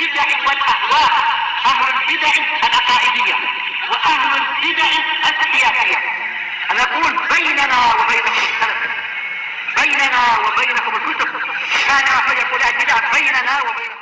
البدع والأهواء، أهل البدع العقائدية وأهل البدع السياسية. أنا أقول بيننا وبينكم السلف، بيننا وبينكم الكتب، كان فيقول البدع بيننا وبينكم.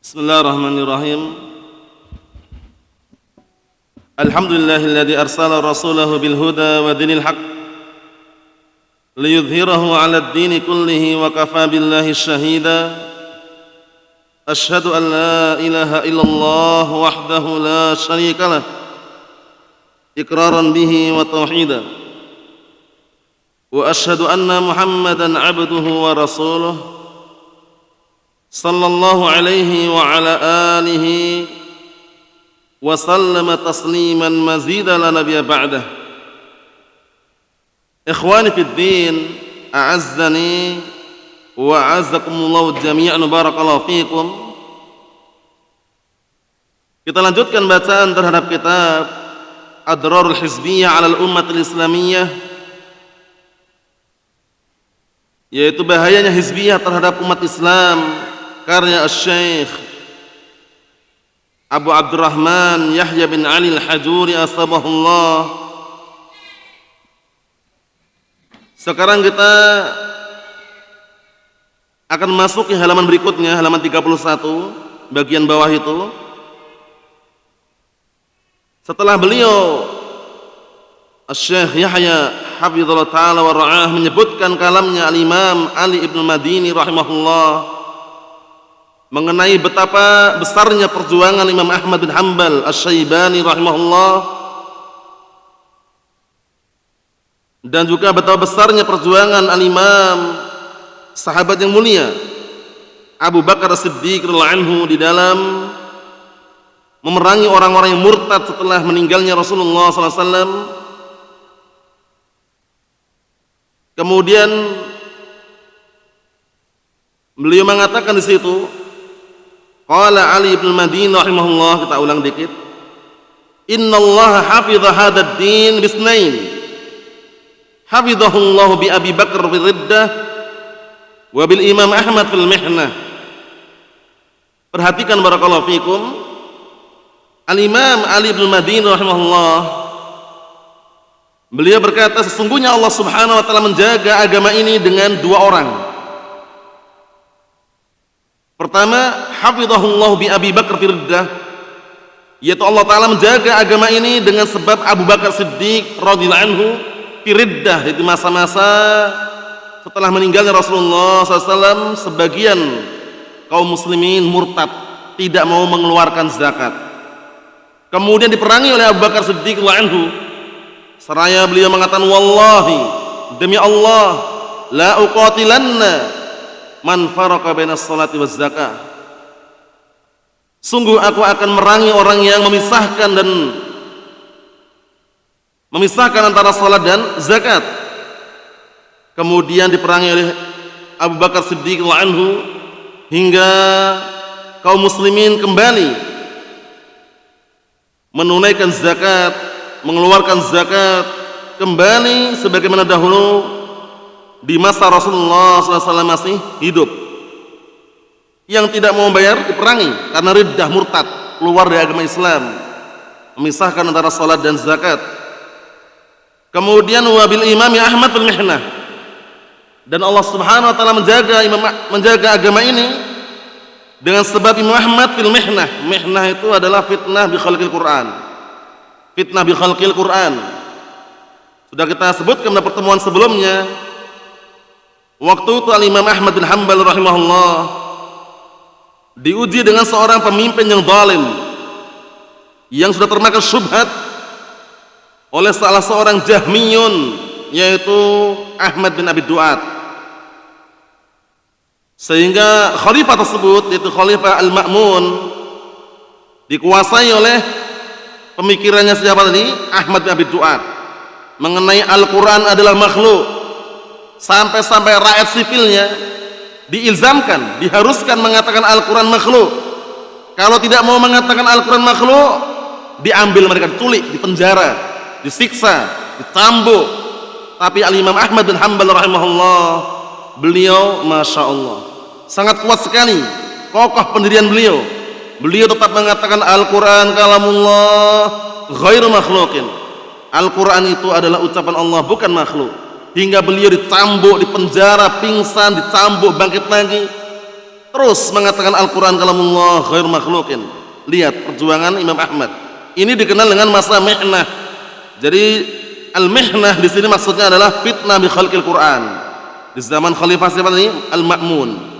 Bismillahirrahmanirrahim. Alhamdulillahilladzi arsala rasulahu bil huda wa dinil haq liyudhhirahu 'alad dini kullihi wa kafa billahi shahida. Asyhadu an la ilaha illallah wahdahu la syarika lah iqraran bihi wa tauhida. Wa asyhadu anna Muhammadan 'abduhu wa rasuluhu sallallahu alaihi wa ala alihi wa sallama tasliman mazida la nabiyya ba'dah. Ikhwani fid din, a'azzani wa a'azzakumullahu jami'an, barakallahu fikum. Kita lanjutkan bacaan terhadap kitab Adrarul Hizbiyah 'alal Ummatil Islamiyah, yaitu bahayanya hizbiyah terhadap umat Islam, karya Syekh Abu Abdurrahman Yahya bin Ali Al-Hajuri asbahullah. Sekarang kita akan masuk ke halaman berikutnya, halaman 31, bagian bawah itu. Setelah beliau Syekh Yahya hafizallahu ta'ala wa ra'ah menyebutkan kalamnya Al-Imam Ali ibn Madini rahimahullah mengenai betapa besarnya perjuangan Imam Ahmad bin Hanbal Asy-Syaibani rahimahullah, dan juga betapa besarnya perjuangan Al-Imam sahabat yang mulia Abu Bakar As-Siddiq radhiyallahu anhu di dalam memerangi orang-orang yang murtad setelah meninggalnya Rasulullah SAW. Kemudian beliau mengatakan di situ, qala Ali ibn Madini rahimahullah, kita ulang dikit, innallaha hafidha hadzal din bisnain, hafidhahullahu bi Abi Bakar fil riddah wa bil Imam Ahmad fil mihnah. Perhatikan barakallahu fikum, Al-Imam Ali ibn Madini rahimahullah, beliau berkata, sesungguhnya Allah Subhanahu wa taala menjaga agama ini dengan dua orang. Pertama, hafizahullah bi Abi Bakar fil riddah, yaitu Allah taala menjaga agama ini dengan sebab Abu Bakar Siddiq radhiyallahu anhu fil riddah, itu masa-masa setelah meninggalnya Rasulullah SAW. Sebagian kaum muslimin murtad, tidak mau mengeluarkan zakat, kemudian diperangi oleh Abu Bakar Siddiq radhiyallahu anhu. Seraya beliau mengatakan, wallahi, demi Allah, la uqatilanna man faraka bainas salati waz zakah, sungguh aku akan merangi orang yang memisahkan antara salat dan zakat. Kemudian diperangi oleh Abu Bakar Siddiq radhiyallahu anhu hingga kaum muslimin kembali menunaikan zakat, mengeluarkan zakat kembali sebagaimana dahulu di masa Rasulullah SAW masih hidup. Yang tidak mau bayar diperangi karena riddah, murtad, keluar dari agama Islam, memisahkan antara salat dan zakat. Kemudian wabil Imam Ahmad fil mihnah, dan Allah Subhanahu wa taala menjaga agama ini dengan sebab Imam Ahmad fil mihnah. Mihnah itu adalah fitnah bi khalqil Quran. Fitnah bi khalqil Quran. Sudah kita sebutkan pada pertemuan sebelumnya. Waktu itu Al-Imam Ahmad bin Hanbal rahimahullah diuji dengan seorang pemimpin yang zalim, yang sudah termakan syubhat oleh salah seorang Jahmiyun, yaitu Ahmad bin Abi Duat. Sehingga khalifah tersebut, yaitu Khalifah Al-Ma'mun, dikuasai oleh pemikirannya siapa tadi? Ahmad bin Abi Duat mengenai Al-Quran adalah makhluk, sampai-sampai rakyat sipilnya diilzamkan, diharuskan mengatakan Al-Quran makhluk. Kalau tidak mau mengatakan Al-Quran makhluk, diambil mereka, diculik, dipenjara, disiksa, dicambuk. Tapi Al-Imam Ahmad bin Hanbal rahimahullah, beliau Masya Allah sangat kuat sekali, kokoh pendirian beliau. Beliau tetap mengatakan Al-Quran kalamullah ghairu makhlukin. Al-Quran itu adalah ucapan Allah, bukan makhluk. Hingga beliau dicambuk, dipenjara, pingsan, dicambuk, bangkit lagi, terus mengatakan Al-Quran kalamullah ghairu makhlukin. Lihat perjuangan Imam Ahmad. Ini dikenal dengan masa mihnah. Jadi al-mihnah di sini maksudnya adalah fitnah bi khalqil Quran. Di zaman khalifah siapa tadi? Al-Ma'mun.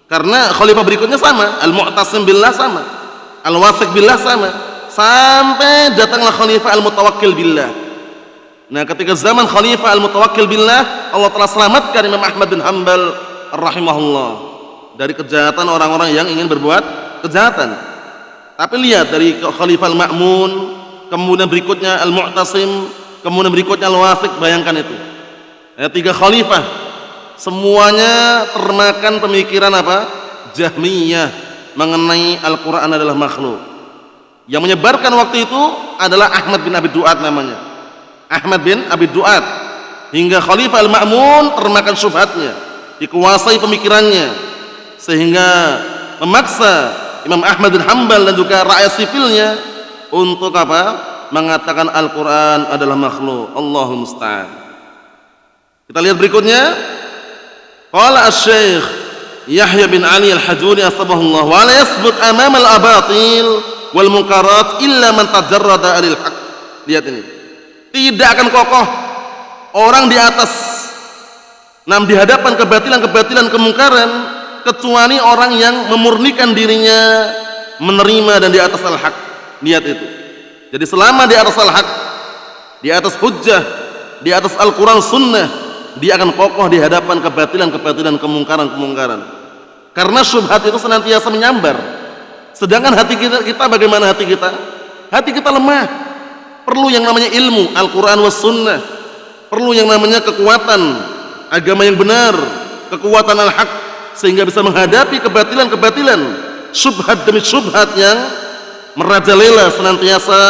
Karena khalifah berikutnya sama, Al-Mu'tasim billah sama, Al-Wathiq billah sama, sampai datanglah khalifah Al-Mutawakkil billah. Nah, ketika zaman khalifah Al-Mutawakkil billah, Allah telah selamatkan Imam Ahmad bin Hanbal rahimahullah dari kejahatan orang-orang yang ingin berbuat kejahatan. Tapi lihat dari khalifah Al-Ma'mun, kemudian berikutnya Al-Mu'tasim, kemudian berikutnya Al-Wathiq, bayangkan itu. Ya, 3 khalifah semuanya termakan pemikiran apa? Jahmiyah mengenai Al-Quran adalah makhluk. Yang menyebarkan waktu itu adalah Ahmad bin Abi Duat namanya. Ahmad bin Abi Duat. Hingga Khalifah Al-Ma'mun termakan syubhatnya, dikuasai pemikirannya, sehingga memaksa Imam Ahmad bin Hanbal dan juga rakyat sipilnya untuk apa? Mengatakan Al-Quran adalah makhluk. Allahumma musta'an. Kita lihat berikutnya. Qala asy-Syaikh Yahya bin Ali Al-Hajuni asbahullah wa la yasbut amama al-abatil wal munkarat illa man tajarrada anil haq. Lihat ini. Tidak akan kokoh orang di atas di hadapan kebatilan-kebatilan, kemungkaran, kecuali orang yang memurnikan dirinya menerima dan di atas al-haq. Lihat itu. Jadi selama di atas al-haq, di atas hujjah, di atas Al-Quran Sunnah, dia akan kokoh di hadapan kebatilan-kebatilan, kemungkaran-kemungkaran. Karena syubhat itu senantiasa menyambar. Sedangkan hati kita bagaimana hati kita? Hati kita lemah. Perlu yang namanya ilmu Al-Quran was Sunnah. Perlu yang namanya kekuatan agama yang benar, kekuatan al-haq, sehingga bisa menghadapi kebatilan-kebatilan, syubhat demi syubhat yang merajalela senantiasa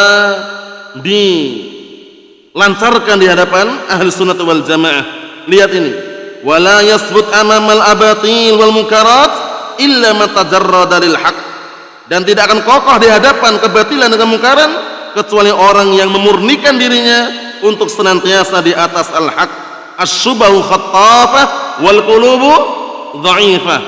dilancarkan di hadapan ahli sunnah wal jamaah. Lihat ini, wala yasbut amamal abatil wal munkarat illa man tajarrada lil haq. Dan tidak akan kokoh di hadapan kebatilan dan kemungkaran kecuali orang yang memurnikan dirinya untuk senantiasa di atas al-haq. Asy-syubahu khattafah wal qulubu dha'ifah.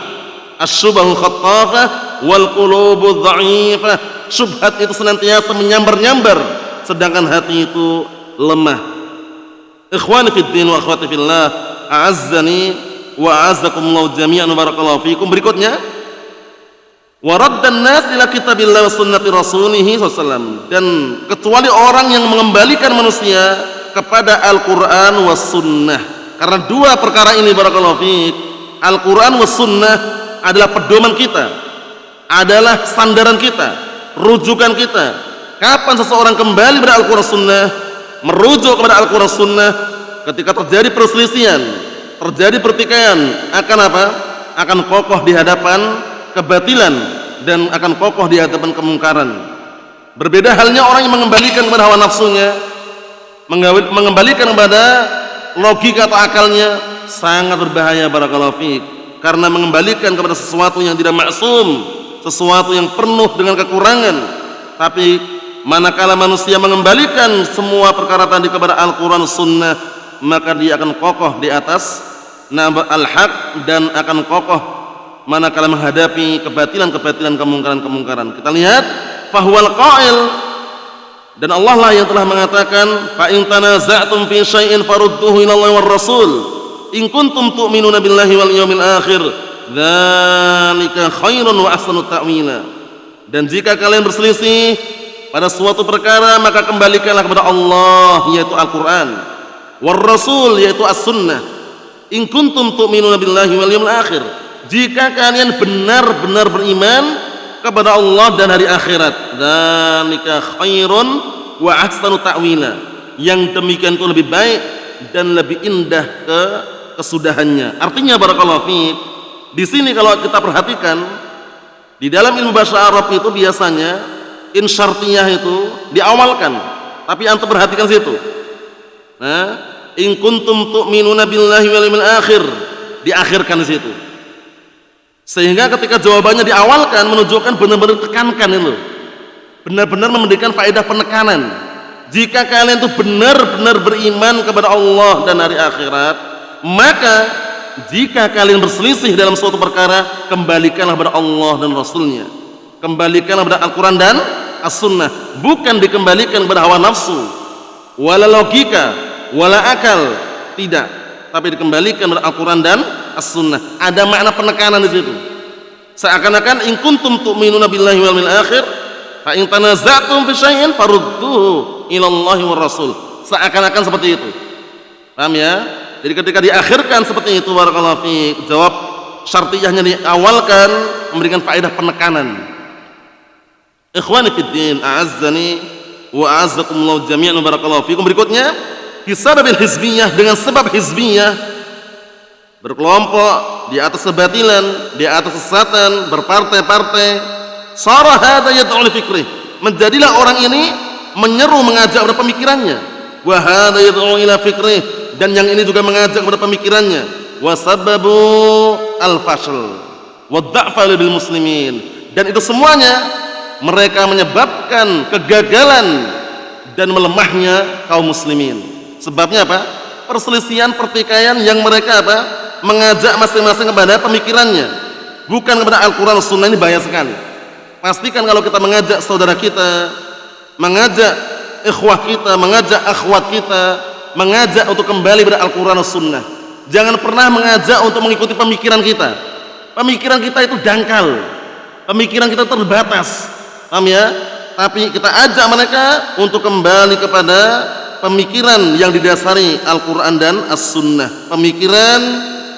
Asy-syubahu khattafah wal qulubu dha'ifah. Syubhat itu senantiasa menyambar-nyambar, sedangkan hati itu lemah. Ikhwani fid din wa akhwati fillah, a'azzani wa a'azzakumullah jami'an, barakallahu fikum. Berikutnya, wa raddan nas ila kitabillah wa sunnati rasulih sallallahu, dan kecuali orang yang mengembalikan manusia kepada Al-Quran was sunnah. Karena 2 perkara ini, barakallahu fik, Al-Quran was sunnah adalah pedoman kita, adalah sandaran kita, rujukan kita. Kapan seseorang kembali kepada Al-Quran sunnah, merujuk kepada Al-Quran sunnah, ketika terjadi perselisihan, terjadi pertikaian, akan apa? Akan kokoh di hadapan kebatilan dan akan kokoh di hadapan kemungkaran. Berbeda halnya orang yang mengembalikan kepada hawa nafsunya, mengembalikan kepada logika atau akalnya, sangat berbahaya, barakallahu fiik. Karena mengembalikan kepada sesuatu yang tidak maksum, sesuatu yang penuh dengan kekurangan. Tapi manakala manusia mengembalikan semua perkara tadi kepada Al-Quran Sunnah, maka dia akan kokoh di atas al-haq dan akan kokoh manakala menghadapi kebatilan-kebatilan, kemungkaran-kemungkaran. Kita lihat, fahuwal qa'il, dan Allah lah yang telah mengatakan, fa in tanaza'tum fi syai'in farudduhu ila Allah war Rasul in kuntum tu'minuna billahi wal yawmil akhir dzalika khairun wa ahsanu ta'wila. Dan jika kalian berselisih pada suatu perkara, maka kembalikanlah kepada Allah, yaitu Al-Quran, war Rasul, yaitu As-Sunnah, in kuntum tu'minuna billahi wal yawmil akhir, jika kalian benar-benar beriman kepada Allah dan hari akhirat. Dzalika khairun wa ahsanu ta'wila. Yang demikian itu lebih baik dan lebih indah kesudahannya. Artinya barakallahu fiik, di sini kalau kita perhatikan di dalam ilmu bahasa Arab itu biasanya in syartiyah itu diawalkan, tapi antum perhatikan situ. Nah, in kuntum tu'minuna billahi wal yawmil akhir, diakhirkan di situ. Sehingga ketika jawabannya diawalkan menunjukkan benar-benar tekankan itu. Benar-benar memberikan faedah penekanan. Jika kalian itu benar-benar beriman kepada Allah dan hari akhirat, maka jika kalian berselisih dalam suatu perkara, kembalikanlah kepada Allah dan Rasulnya. Kembalikanlah kepada Al-Quran dan As-Sunnah. Bukan dikembalikan kepada hawa nafsu, wala logika, wala akal. Tidak. Tapi dikembalikan kepada Al-Quran dan As-Sunnah. Ada makna penekanan di situ. Seakan-akan in kuntum tu'minuna billahi wal yawmil akhir, fa in tanaza'tum fi syai'in farudduhu ila Allahi war Rasul. Seakan-akan seperti itu. Paham ya? Jadi ketika diakhirkan seperti itu, barakallahu fiik, jawab syartiyahnya diawalkan, memberikan faedah penekanan. Ikhwani fid din, a'azzani wa a'azzakumullah jami'an, barakallahu fiikum. Berikutnya, bisababil hizbiyah, dengan sebab hizbiyah, berkelompok di atas kebatilan, di atas kesesatan, berpartai-partai, sara hadza yad'u li fikrih, menjadilah orang ini menyeru, mengajak kepada pemikirannya. Wa hadza yad'u ila fikrih, dan yang ini juga mengajak kepada pemikirannya. Wa sababu al-fashl wa dha'fa lil muslimin, dan itu semuanya mereka menyebabkan kegagalan dan melemahnya kaum muslimin. Sebabnya apa? Perselisihan, pertikaian yang mereka apa? Mengajak masing-masing kepada pemikirannya, bukan kepada Al-Quran Sunnah. Ini bahaya sekali. Pastikan kalau kita mengajak saudara kita, mengajak ikhwah kita, mengajak akhwat kita, mengajak untuk kembali pada Al-Quran Sunnah. Jangan pernah mengajak untuk mengikuti pemikiran kita. Pemikiran kita itu dangkal, pemikiran kita terbatas. Paham ya? Tapi kita ajak mereka untuk kembali kepada pemikiran yang didasari Al-Quran dan As-Sunnah, pemikiran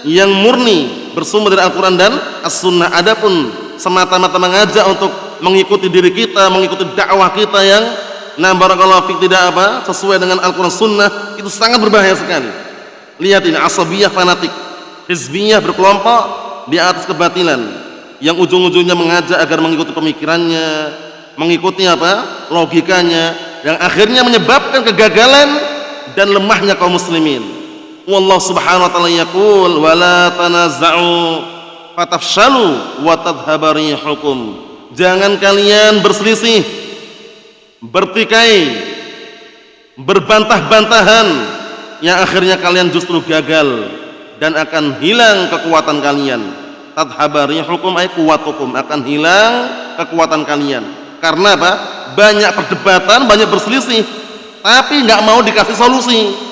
yang murni bersumber dari Al-Quran dan As-Sunnah. Adapun semata-mata mengajak untuk mengikuti diri kita, mengikuti dakwah kita yang barakallahu fiik tidak apa sesuai dengan Al-Quran Sunnah, itu sangat berbahaya sekali. Lihat ini, asabiyah fanatik, hizbiyah berkelompok di atas kebatilan, yang ujung-ujungnya mengajak agar mengikuti pemikirannya, mengikuti apa? Logikanya, yang akhirnya menyebabkan kegagalan dan lemahnya kaum muslimin. Wallahu subhanahu wa ta'ala yaqul wala tanaza'u fatafshalu wa tadhhaba rihukum. Jangan kalian berselisih, bertikai, berbantah-bantahan, yang akhirnya kalian justru gagal dan akan hilang kekuatan kalian. Tadhhaba rihukum ay quwwatukum, akan hilang kekuatan kalian. Karena apa? Banyak perdebatan, banyak berselisih, tapi nggak mau dikasih solusi.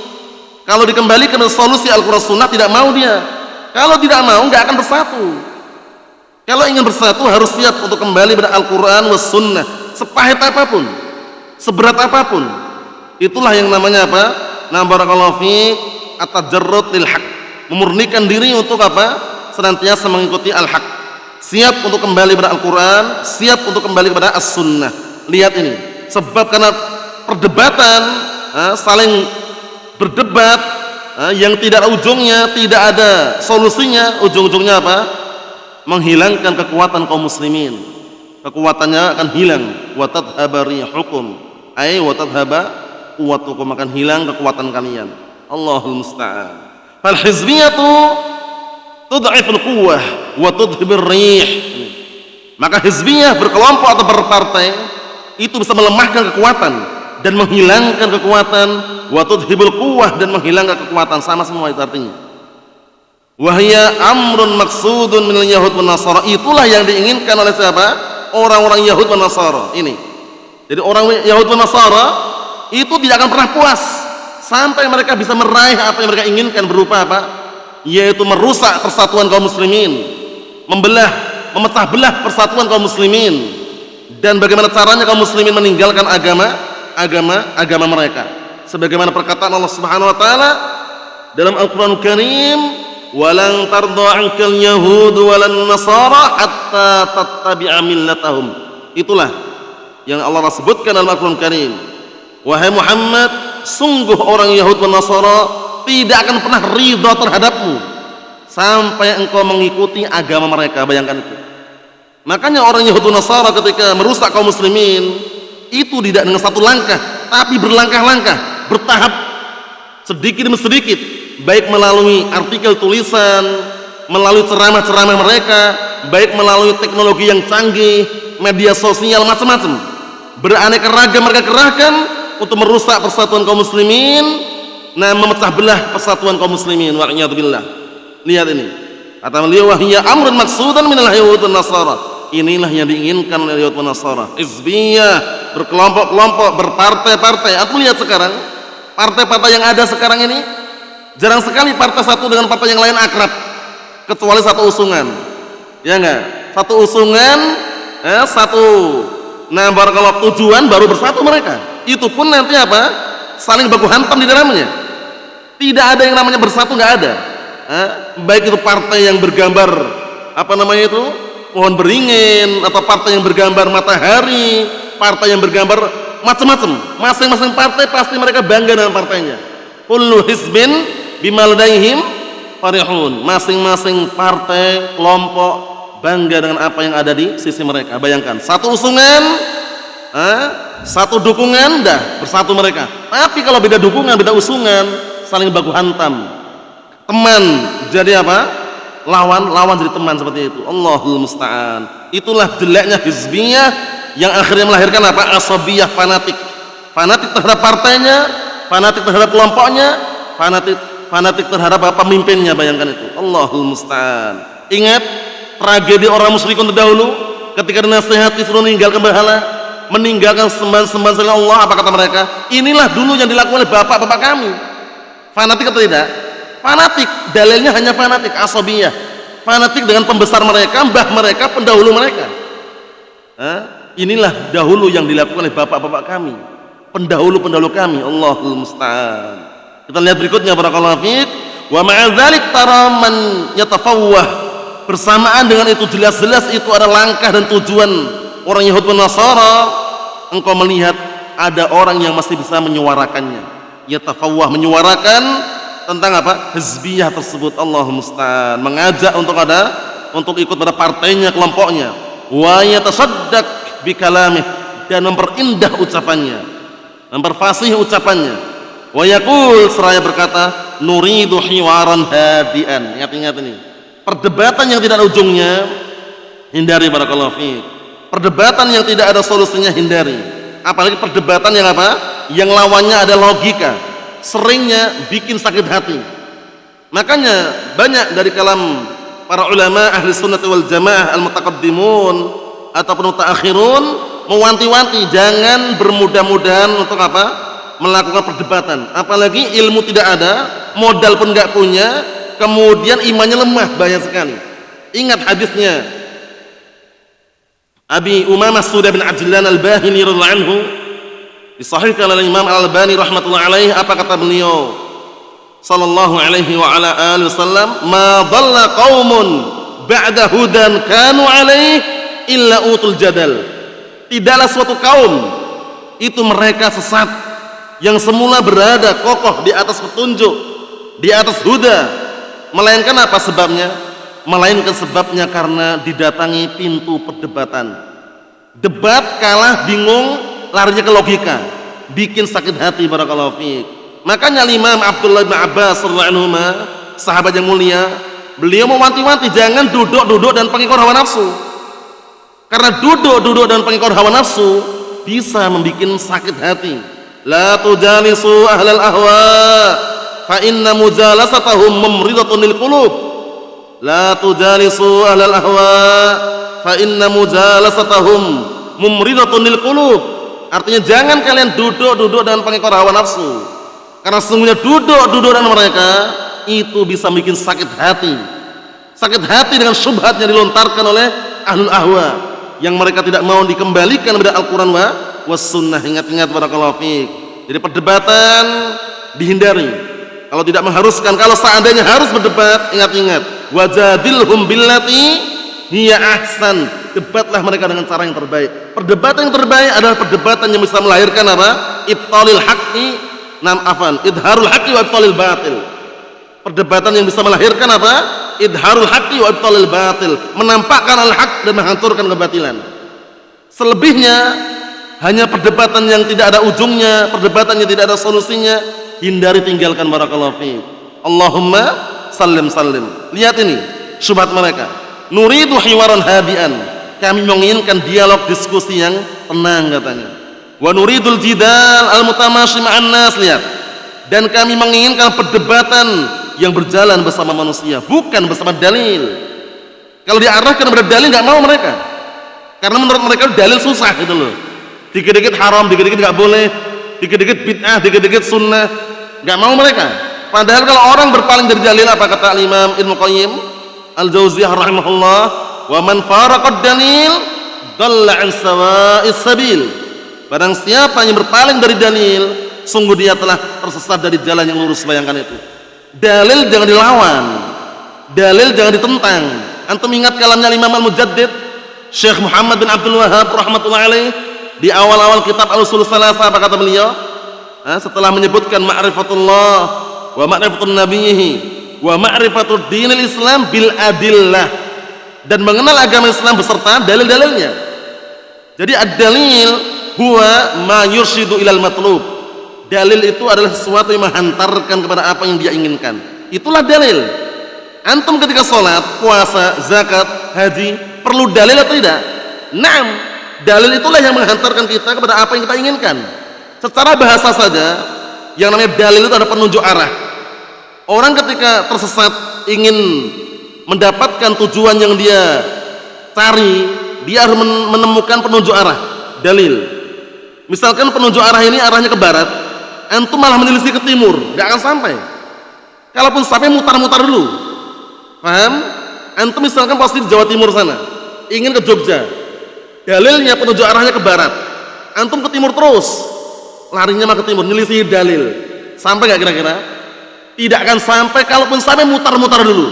Kalau dikembalikan ke solusi Al-Quran Sunnah, tidak mau dia. Kalau tidak mau, nggak akan bersatu. Kalau ingin bersatu, harus siap untuk kembali pada Al-Quran was Sunnah, sepahit apapun, seberat apapun. Itulah yang namanya apa? Barakallahu fiik, at-tajarrud lil haq, memurnikan diri untuk apa? Senantiasa mengikuti al-haq, siap untuk kembali pada Al-Quran, siap untuk kembali kepada As-Sunnah. Lihat ini, sebab karena perdebatan, saling berdebat yang tidak ada ujungnya, tidak ada solusinya, ujung-ujungnya apa? Menghilangkan kekuatan kaum muslimin. Kekuatannya akan hilang. Wa tadhhaba rihukum, ay wa tadhhaba quwwatukum, akan hilang kekuatan kalian. Allahul musta'an. Fal hizbiyatu tud'iful quwwah wa tudhhibur rih. Maka hizbiyah, berkelompok atau berpartai, itu bisa melemahkan kekuatan dan menghilangkan kekuatan. Wa tudhhibul quwwah, dan menghilangkan kekuatan. Sama semua itu artinya. Wahya amrun maksudun minal yahud wan nasara. Itulah yang diinginkan oleh siapa? Orang-orang Yahud wan Nasara ini. Jadi orang Yahud wan Nasara itu tidak akan pernah puas sampai mereka bisa meraih apa yang mereka inginkan, berupa apa? Yaitu merusak persatuan kaum muslimin, memecah belah persatuan kaum muslimin. Dan bagaimana caranya kaum muslimin meninggalkan agama mereka? Sebagaimana perkataan Allah Subhanahu wa taala dalam Al-Qur'anul Karim, walan tardha 'ankal yahud walan nasara hatta tattabi'a millatahum. Itulah yang Allah sebutkan dalam Al-Qur'an Karim. Wahai Muhammad, sungguh orang Yahud dan Nasara tidak akan pernah ridha terhadapmu sampai engkau mengikuti agama mereka. Bayangkan itu. Makanya orang Yahudi Nasara ketika merusak kaum muslimin itu tidak dengan satu langkah, tapi berlangkah-langkah, bertahap, sedikit demi sedikit, baik melalui artikel tulisan, melalui ceramah-ceramah mereka, baik melalui teknologi yang canggih, media sosial, macam-macam, beraneka ragam mereka kerahkan untuk merusak persatuan kaum muslimin, memecah belah persatuan kaum muslimin. Wa'iyadzubillah. Lihat ini, kata beliau, wahiyya amrun maksudan minal yahud wan nasara. Inilah yang diinginkan oleh Yahud dan Nasara. Hizbiyah, berkelompok-kelompok, berpartai-partai. Aku lihat sekarang partai-partai yang ada sekarang ini jarang sekali partai satu dengan partai yang lain akrab, kecuali satu usungan. Ya enggak? Satu usungan, satu barakallahu tujuan baru bersatu mereka. Itu pun nanti apa? Saling baku hantam di dalamnya. Tidak ada yang namanya bersatu, enggak ada. Baik itu partai yang bergambar apa namanya itu? Pohon beringin, atau partai yang bergambar matahari, partai yang bergambar macam-macam. Masing-masing partai pasti mereka bangga dengan partainya. Kullu hizbin bima ladaihim farihun. Masing-masing partai, kelompok bangga dengan apa yang ada di sisi mereka. Bayangkan, satu usungan, satu dukungan, dah bersatu mereka. Tapi kalau beda dukungan, beda usungan, saling baku hantam. Teman jadi apa? Lawan jadi teman, seperti itu. Allahul musta'an. Itulah jeleknya hizbiyah yang akhirnya melahirkan apa? Asabiyah, fanatik terhadap partainya, fanatik terhadap kelompoknya, fanatik terhadap pemimpinnya. Bayangkan itu. Allahul musta'an. Ingat tragedi orang musyrikun terdahulu ketika dinasihati suruh meninggalkan berhala, meninggalkan sembahan-sembahan selain Allah. Apa kata mereka? Inilah dulu yang dilakukan oleh bapak-bapak kami. Fanatik atau tidak? Fanatik, dalilnya hanya fanatik, asabiyah, fanatik dengan pembesar mereka, mbah mereka, pendahulu mereka. Inilah dahulu yang dilakukan oleh bapak-bapak kami, pendahulu kami. Allahul musta'an. Kita lihat berikutnya, barakallahu fiik. Wa ma'a dzalik tara man yatafawwah. Bersamaan dengan itu jelas-jelas itu ada langkah dan tujuan orang Yahudi dan Nasara. Engkau melihat ada orang yang masih bisa menyuarakannya. Yatafawwah, menyuarakan tentang apa? Hizbiyah tersebut. Allahul musta'an. Mengajak untuk ikut pada partainya, kelompoknya. Wa yatasaddaq bi kalamih, dan memperindah ucapannya, memperfasih ucapannya. Wa yaqul, seraya berkata, nuridu hiwaran hadian. Ingat ini. Perdebatan yang tidak ada ujungnya hindari, barakallahu fiik. Perdebatan yang tidak ada solusinya hindari. Apalagi perdebatan yang apa? Yang lawannya ada logika. Seringnya bikin sakit hati. Makanya banyak dari kalam para ulama ahli sunnah wal jamaah al-mutaqaddimun ataupun mutaakhirun mewanti-wanti jangan bermudah-mudahan untuk apa? Melakukan perdebatan. Apalagi ilmu tidak ada, modal pun enggak punya, kemudian imannya lemah, bahaya sekali. Ingat hadisnya Abi Umamah Sudah bin Ajlan al-Bahili radhiyallahu anhu, disahihkan oleh Imam Al-Albani rahmatullahi alaihi. Apa kata beliau sallallahu alaihi wa ala alihi wasallam? Ma dhalla qaumun ba'da hudan kanu alaihi illa utul jadal. Tidaklah suatu kaum itu mereka sesat yang semula berada kokoh di atas petunjuk, di atas huda, melainkan apa sebabnya? Melainkan sebabnya karena didatangi pintu perdebatan. Debat kalah, bingung, larinya ke logika, bikin sakit hati, barakallahu fiik. Makanya Imam Abdullah bin Abbas radhiyallahu anhu, sahabat yang mulia, beliau mewanti-wanti jangan duduk-duduk dan pengikut hawa nafsu. Karena duduk-duduk dan pengikut hawa nafsu bisa membuat sakit hati. La tujalisu ahlal ahwa fa inna mujalasatahum mumridatun lil qulub. La tujalisu ahlal ahwa fa inna mujalasatahum mumridatun lil qulub. Artinya jangan kalian duduk-duduk dengan pengikut hawa nafsu, karena sesungguhnya duduk-duduk dengan mereka itu bisa bikin sakit hati. Sakit hati dengan syubhat yang dilontarkan oleh ahlul ahwa, yang mereka tidak mau dikembalikan kepada Al-Quran was sunnah. Ingat-ingat, barakallahu fiik. Jadi perdebatan dihindari, Kalau tidak mengharuskan, kalau seandainya harus berdebat, ingat-ingat, wajadilhum billati hiya ahsan. Debatlah mereka dengan cara yang terbaik. Perdebatan yang terbaik adalah perdebatan yang bisa melahirkan apa? Ibtalil haqqi, idharul haqqi wa ibtalil batil. Perdebatan yang bisa melahirkan apa? Idharul haqqi wa ibtalil batil, menampakkan al-haq dan menghancurkan kebatilan. Selebihnya hanya perdebatan yang tidak ada ujungnya, perdebatan yang tidak ada solusinya, hindari, tinggalkan. Barakallahu fiik. Allahumma sallim. Lihat ini syubhat mereka. Nuridu hiwaran hadian, kami menginginkan dialog diskusi yang tenang katanya. Wa nuridul jidal al-mutamashi ma'an nas, lihat. Dan kami menginginkan perdebatan yang berjalan bersama manusia, bukan bersama dalil. Kalau diarahkan kepada dalil enggak mau mereka. Karena menurut mereka dalil susah gitu loh. Dikit-dikit haram, dikit-dikit enggak boleh, dikit-dikit bid'ah, dikit-dikit sunnah. Enggak mau mereka. Padahal kalau orang berpaling dari dalil, apa kata Imam Ibnu Qayyim Al-Jauziyah rahimahullah, wa man faraqad dalil dalla an sawa'is sabil. Barang siapa yang berpaling dari dalil, sungguh dia telah tersesat dari jalan yang lurus. Bayangkan itu. Dalil jangan dilawan, dalil jangan ditentang. Antum ingat kalamnya Imam Al-Mujaddid Syekh Muhammad bin Abdul Wahhab rahmatullahi alaih di awal-awal kitab Al-Usul Salasah. Apa kata beliau? Setelah menyebutkan ma'rifatullah wa ma'rifatun nabiyhi wa ma'rifatud dinil Islam bil adillah, dan mengenal agama Islam beserta dalil-dalilnya. Jadi ad-dalil huwa ma yurshidu ilal matlub. Dalil itu adalah sesuatu yang menghantarkan kepada apa yang dia inginkan. Itulah dalil. Antum ketika sholat, puasa, zakat, haji, perlu dalil atau tidak? Naam, dalil itulah yang menghantarkan kita kepada apa yang kita inginkan. Secara bahasa saja, yang namanya dalil itu ada penunjuk arah. Orang ketika tersesat ingin mendapatkan tujuan yang dia cari, dia harus menemukan penunjuk arah, dalil. Misalkan penunjuk arah ini arahnya ke barat, antum malah menyelisih ke timur, nggak akan sampai. Kalaupun sampai, mutar-mutar dulu. Paham? Antum misalkan pasti di Jawa Timur sana, ingin ke Jogja, dalilnya penunjuk arahnya ke barat, antum ke timur terus, larinya mah ke timur, nyelisih dalil, sampai nggak kira-kira? Tidak akan sampai. Kalaupun sampai, mutar-mutar dulu.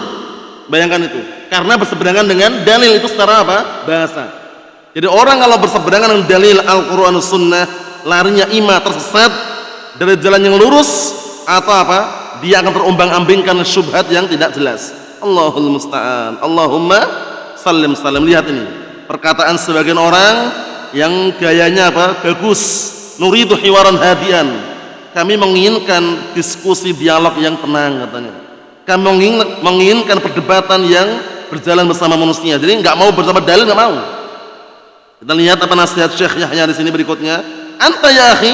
Bayangkan itu, karena berseberangan dengan dalil itu secara apa? Bahasa. Jadi orang kalau berseberangan dengan dalil Al-Quran Sunnah, larinya ima tersesat dari jalan yang lurus, atau apa? Dia akan terombang-ambingkan syubhat yang tidak jelas. Allahul musta'an. Allahumma sallim. Lihat ini perkataan sebagian orang yang gayanya apa? Bagus. Nuridu hiwaran hadian, kami menginginkan diskusi dialog yang tenang katanya. Kami menginginkan perdebatan yang berjalan bersama manusia. Jadi nggak mau bersama dalil, nggak mau. Kita lihat apa nasihat Syekh Yahya di sini berikutnya. Anta ya akhi,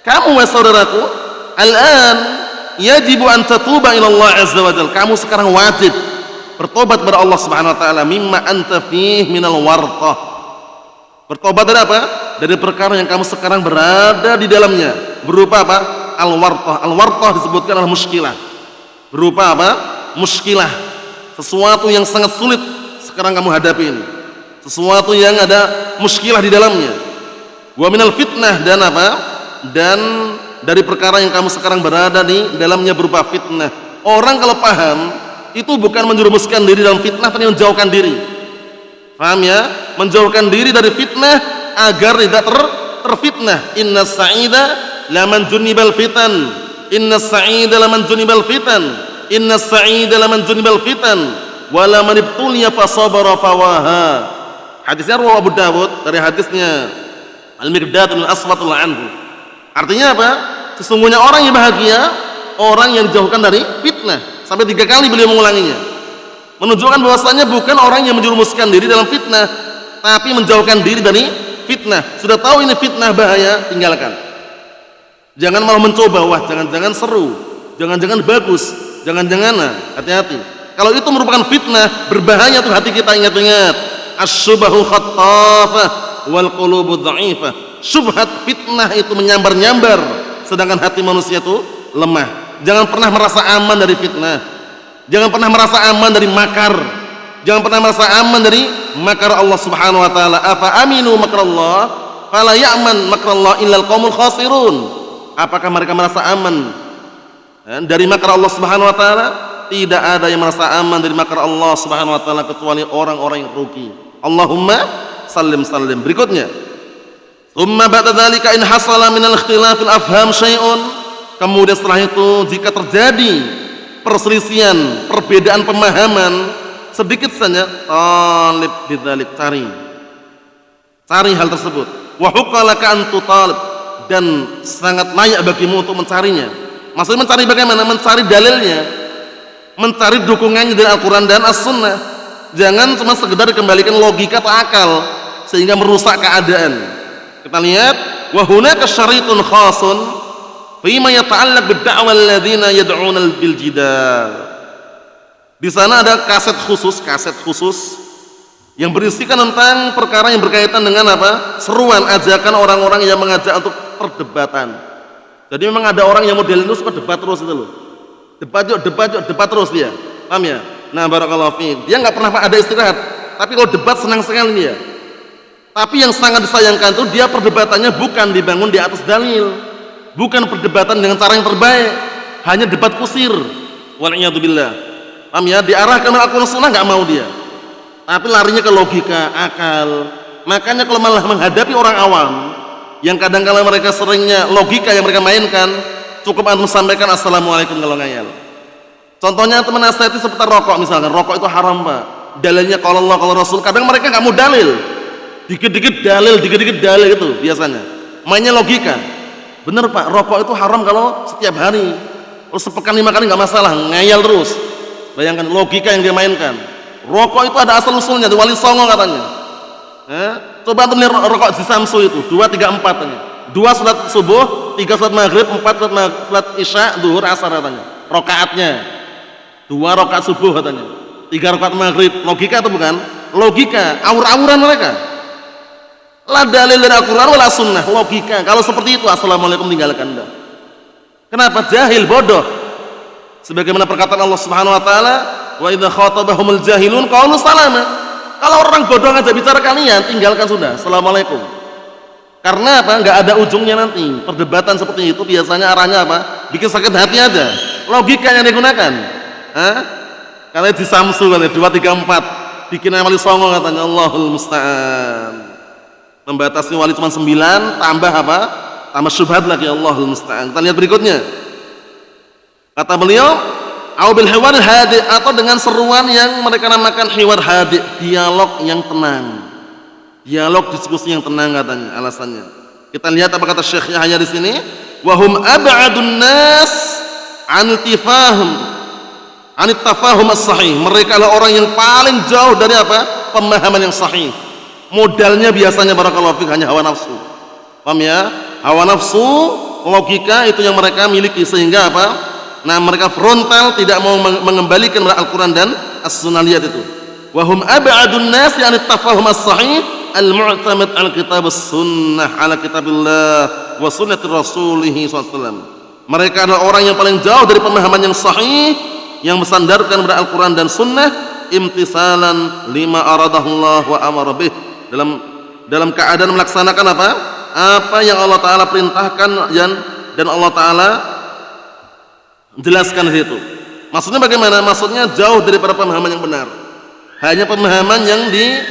kamu wa saudaraku, al-an yajibu an tatuba ila Allah azza wa jalla. Kamu sekarang wajib bertobat kepada Allah Subhanahu wa taala mimma anta fih minal warthah. Bertobat dari apa? Dari perkara yang kamu sekarang berada di dalamnya. Berupa apa? Al-warthah. Al-warthah disebutkan adalah muskilah. Berupa apa? Muskilah. Sesuatu yang sangat sulit sekarang kamu hadapi ini. Sesuatu yang ada muskilah di dalamnya. Wa minal fitnah, dan apa? Dan dari perkara yang kamu sekarang berada di dalamnya berupa fitnah. Orang kalau paham, itu bukan menjerumuskan diri dalam fitnah, tapi menjauhkan diri. Paham ya? Menjauhkan diri dari fitnah agar tidak terfitnah. Inna sa'ida laman junibal fitan. Inna sa'ida laman junibal fitan. Inna sa'ida laman junibal fitan. Wala man ibtuliya fasabara fawaha. Hadisnya riwayat Abu Dawud dari hadisnya Al-Miqdad bin Al-Aswad anhu. Artinya apa? Sesungguhnya orang yang bahagia, orang yang dijauhkan dari fitnah. Sampai 3 kali beliau mengulanginya, menunjukkan bahwasanya bukan orang yang menjerumuskan diri dalam fitnah, tapi menjauhkan diri dari fitnah. Sudah tahu ini fitnah bahaya, tinggalkan. Jangan malah mencoba, wah jangan-jangan seru, jangan-jangan bagus, jangan-jangan, hati-hati. Kalau itu merupakan fitnah, berbahaya tuh hati kita. Ingat-ingat, as-syubhu khattafah wal qulubu dha'ifah. Syubhat, fitnah itu menyambar-nyambar, sedangkan hati manusia itu lemah. Jangan pernah merasa aman dari fitnah. Jangan pernah merasa aman dari makar. Jangan pernah merasa aman dari makar Allah Subhanahu wa taala. Afa aminu makrallah fala ya'man makrallah illal qaumul khasirun. Apakah mereka merasa aman dari makar Allah Subhanahu wa taala. Tidak ada yang merasa aman dari makar Allah Subhanahu wa taala kecuali orang-orang yang rugi. Allahumma sallim sallim. Berikutnya, tsumma ba'da dzalika in hasala min al-ikhtilafil afham syai'un. Kemudian setelah itu jika terjadi perselisihan, perbedaan pemahaman sedikit saja, talib bidzalik, cari hal tersebut. Wa huqqalaka an tutalib, dan sangat layak bagimu untuk mencarinya. Maksudnya mencari bagaimana? Mencari dalilnya, mencari dukungannya dari Al-Quran dan As-Sunnah. Jangan cuma sekedar dikembalikan logika atau akal sehingga merusak keadaan. Kita lihat, wa hunaka syaritun khasun fima yata'allaq bid-da'wa alladziina yad'una bil jidal. Di sana ada kaset khusus yang berisikan tentang perkara yang berkaitan dengan apa? Seruan, ajakan orang-orang yang mengajak untuk perdebatan. Jadi memang ada orang yang model itu suka debat terus itu loh. Debat terus dia. Paham ya? Nah, barakallahu fiik. Dia enggak pernah ada istirahat. Tapi kalau debat senang sekali dia. Tapi yang sangat disayangkan itu dia perdebatannya bukan dibangun di atas dalil. Bukan perdebatan dengan cara yang terbaik. Hanya debat kusir. Wal'iyadzubillah. Paham ya? Diarahkan ke Al-Qur'an Sunnah enggak mau dia. Tapi larinya ke logika, akal. Makanya kalau malah menghadapi orang awam yang kadang-kala mereka seringnya logika yang mereka mainkan, cukup antum sampaikan assalamualaikum kalau ngayal. Contohnya teman nasihati seputar rokok misalkan, rokok itu haram Pak, dalilnya kalau Allah kalau Rasul. Kadang mereka nggak mau dalil, dikit-dikit dalil itu biasanya mainnya logika. Bener Pak, rokok itu haram kalau setiap hari, terus sepekan 5 kali nggak masalah, ngayal terus. Bayangkan logika yang dia mainkan. Rokok itu ada asal usulnya, di Wali Songo katanya. Coba antum lihat rokok di Samsu itu 2, 3, 4 katanya. 2 salat subuh, 3 salat maghrib, 4 salat isya, zuhur, asar katanya. Rokaatnya 2 rokaat subuh katanya, 3 rokaat maghrib. Logika atau bukan? Logika, awur-awuran mereka. La dalil dari Al-Quran wala sunnah. Logika. Kalau seperti itu, assalamualaikum, tinggalkan dah. Kenapa? Jahil, bodoh. Sebagaimana perkataan Allah Subhanahu wa taala, wa idza khatabahumul jahilun qalu salama. Kalau orang bodoh ngajak bicara kalian, tinggalkan sudah, assalamualaikum. Karena apa? Nggak ada ujungnya nanti. Perdebatan seperti itu biasanya arahnya apa? Bikin sakit hati aja. Logika yang digunakan. Katanya di Samsu katanya 2, 3, 4. Bikin Wali Songo katanya, Allahul musta'an. Membatasi wali cuma 9, tambah apa? Tambah syubhat lagi, Allahul musta'an. Kita lihat berikutnya. Kata beliau, au bil hiwar hadi, atau dengan seruan yang mereka namakan hiwar hadi, dialog yang tenang. Dialog diskusi yang tenang katanya alasannya. Kita lihat apa kata Syekh Yahya di sini, wa hum ab'adun nas an tafahum as-sahih. Mereka adalah orang yang paling jauh dari apa? Pemahaman yang sahih. Modalnya biasanya barakallahu fiik hanya hawa nafsu. Paham ya? Hawa nafsu, logika itu yang mereka miliki sehingga apa? Nah, mereka frontal tidak mau mengembalikan Al-Quran dan As-Sunnah. Lihat itu. Wa hum ab'adun nas an tafahum as-sahih al-mu'tamad al-kitab as-sunnah ala kitabillah wa sunnati rasulih SAW. Mereka adalah orang yang paling jauh dari pemahaman yang sahih yang bersandarkan pada Al-Quran dan Sunnah, imtisalan lima aradahullah wa amara bih, dalam keadaan melaksanakan apa yang Allah Ta'ala perintahkan dan Allah Ta'ala jelaskan di situ. Maksudnya bagaimana? Maksudnya jauh daripada pemahaman yang benar, hanya pemahaman yang dipahami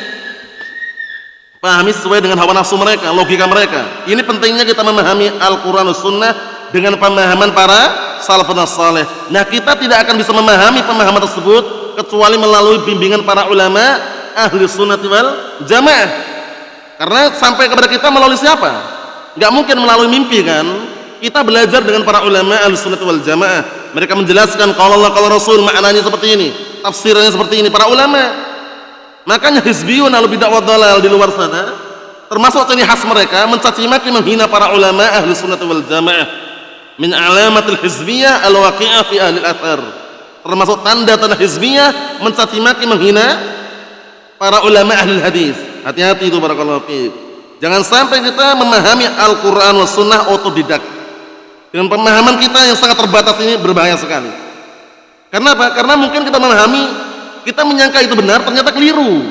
sesuai dengan hawa nafsu mereka, logika mereka. Ini pentingnya kita memahami Al-Quran dan Sunnah dengan pemahaman para salafun saleh. Nah, kita tidak akan bisa memahami pemahaman tersebut kecuali melalui bimbingan para ulama ahli sunnah wal jamaah. Karena sampai kepada kita melalui siapa? Nggak mungkin melalui mimpi kan? Kita belajar dengan para ulama ahli sunnah wal jamaah. Mereka menjelaskan kalau Allah kalau Rasul maknanya seperti ini, tafsirannya seperti ini, para ulama. Makanya hizbiyun al bid'ah wa dhalal di luar sana, termasuk ciri khas mereka mencaci maki menghina para ulama ahli sunnah wal jamaah. Min alamatil hizbiyah al waqi'ah fi ahli al-athar. Termasuk tanda-tanda hizbiyah mencaci maki menghina para ulama ahli hadis. Hati-hati itu barakallahu fiik. Jangan sampai kita memahami Al-Qur'an was sunnah otodidak. Dengan pemahaman kita yang sangat terbatas ini berbahaya sekali. Karena apa? Karena mungkin kita memahami, kita menyangka itu benar, ternyata keliru.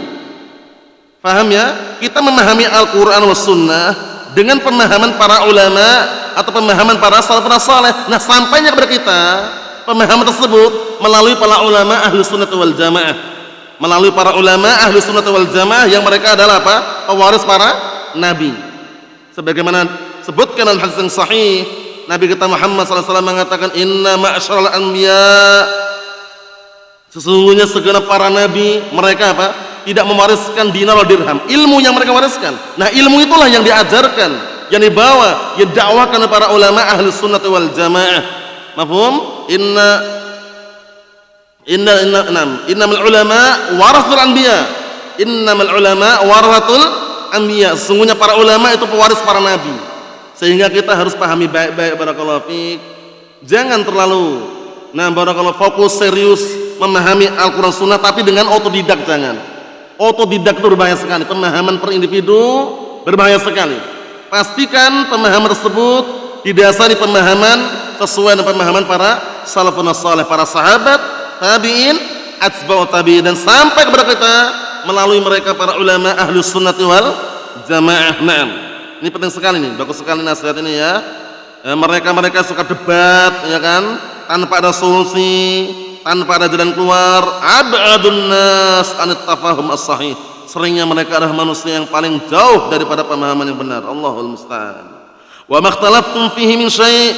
Paham ya? Kita memahami Al-Quran was sunnah dengan pemahaman para ulama atau pemahaman para salafus saleh. Nah, sampainya kepada kita pemahaman tersebut melalui para ulama ahli sunnah wal jamaah, melalui para ulama ahli sunnah wal jamaah yang mereka adalah apa? Pewaris para nabi. Sebagaimana sebutkan dalam hadis yang sahih, Nabi kita Muhammad SAW mengatakan, inna ma'asyaral anbiya, sesungguhnya segenap para nabi mereka apa? Tidak mewariskan dinar atau dirham, ilmu yang mereka wariskan. Nah, ilmu itulah yang diajarkan, yang dibawa, yang dakwahkan para ulama ahli sunnah wal jamaah. Mafhum? Innamal ulama warathul anbiya. Innamal ulama warathul anbiya. Sesungguhnya para ulama itu pewaris para nabi. Sehingga kita harus pahami baik-baik, barakallahu fiik. Jangan terlalu barakallahu fokus serius memahami Al-Qur'an Sunnah tapi dengan otodidak, jangan. Otodidak itu berbahaya sekali, pemahaman per individu berbahaya sekali. Pastikan pemahaman tersebut didasari pemahaman sesuai dengan pemahaman para salafun saleh, para sahabat, tabi'in, atba'ut tabi'in, dan sampai kepada kita melalui mereka para ulama ahlus sunnah wal jamaah. Naam. Ini penting sekali nih, bagus sekali nasihat ini ya. Mereka suka debat ya kan, tanpa ada solusi, tanpa ada jalan keluar. Ab'adun nas anit tafahum as-sahih. Seringnya mereka adalah manusia yang paling jauh daripada pemahaman yang benar. Allahul musta'an. Wa makhtalaftum fihi min syai'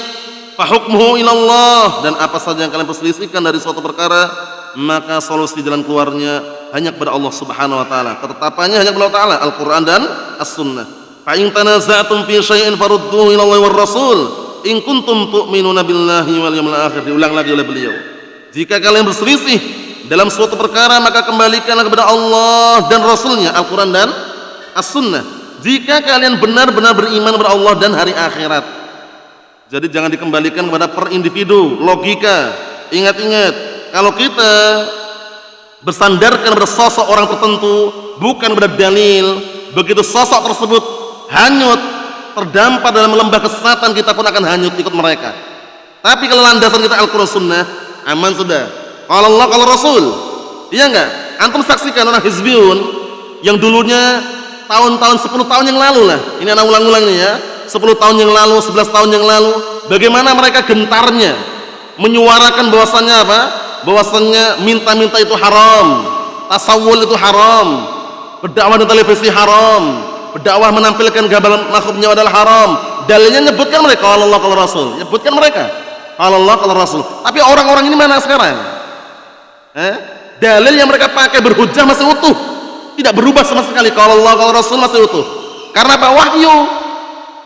fa hukmuhu ila Allah. Dan apa saja yang kalian perselisihkan dari suatu perkara, maka solusi jalan keluarnya hanya kepada Allah Subhanahu wa taala. Ketetapannya hanya kepada Allah Taala, Al-Qur'an dan As-Sunnah. Fa in tanaza'tum fi syai'in farudduhu ila Allah war Rasul in kuntum tu'minuna billahi wal yawmil akhir. Diulang lagi oleh beliau. Jika kalian berselisih dalam suatu perkara, maka kembalikanlah kepada Allah dan Rasulnya, Al-Quran dan As-Sunnah. Jika kalian benar-benar beriman kepada Allah dan hari akhirat. Jadi jangan dikembalikan kepada per individu, logika. Ingat-ingat, kalau kita bersandarkan pada sosok orang tertentu, bukan pada dalil, begitu sosok tersebut hanyut, terdampar dalam lembah kesesatan, kita pun akan hanyut ikut mereka. Tapi kalau landasan kita Al-Quran Sunnah, aman sudah. Kalau Allah, kalau Rasul, iya enggak? Antum saksikan orang hizbiyun yang dulunya tahun-tahun 10 tahun yang lalu lah. Ini anak ulang-ulang nih ya. 10 tahun yang lalu, 11 tahun yang lalu, bagaimana mereka gentarnya menyuarakan bahwasannya apa? Bahwasannya minta-minta itu haram, tasawul itu haram, berdakwah di televisi haram, berdakwah menampilkan gambar makhluknya adalah haram. Dalilnya nyebutkan mereka kalau Allah, kalau Rasul, nyebutkan mereka kalau Allah, kalau Rasul. Tapi orang-orang ini mana sekarang? Dalil yang mereka pakai berhujjah masih utuh, tidak berubah sama sekali. Kalau Allah, kalau Rasul masih utuh. Karena apa? Wahyu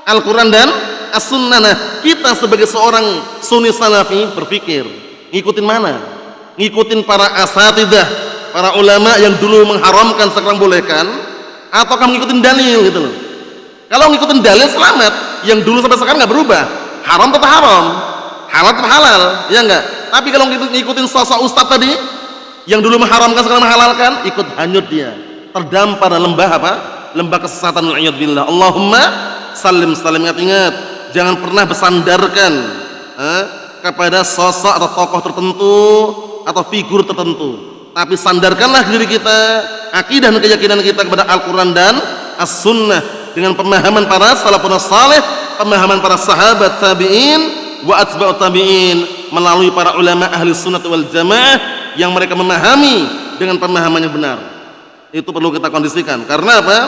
Al-Quran dan As-Sunnah. Nah, kita sebagai seorang Sunni Salafi berpikir, ngikutin mana? Ngikutin para asatidah, para ulama yang dulu mengharamkan sekarang bolehkan, atau kamu ngikutin dalil gitu loh. Kalau ngikutin dalil selamat, yang dulu sampai sekarang nggak berubah, haram tetap haram, halal tetap halal, ya enggak? Tapi kalau ngikutin sosok ustadz tadi yang dulu mengharamkan sekarang menghalalkan, ikut hanyut dia, terdampar dalam lembah apa? Lembah kesesatan. Alhamdulillah. Allahumma salim. Ingat, jangan pernah bersandarkan kepada sosok atau tokoh tertentu atau figur tertentu, tapi sandarkanlah diri kita, akidah dan keyakinan kita kepada Al-Quran dan As-Sunnah dengan pemahaman para salafun saleh, pemahaman para sahabat, tabi'in wa atba'ut tabi'in, melalui para ulama ahli sunnah wal jamaah yang mereka memahami dengan pemahaman yang benar. Itu perlu kita kondisikan. Karena apa?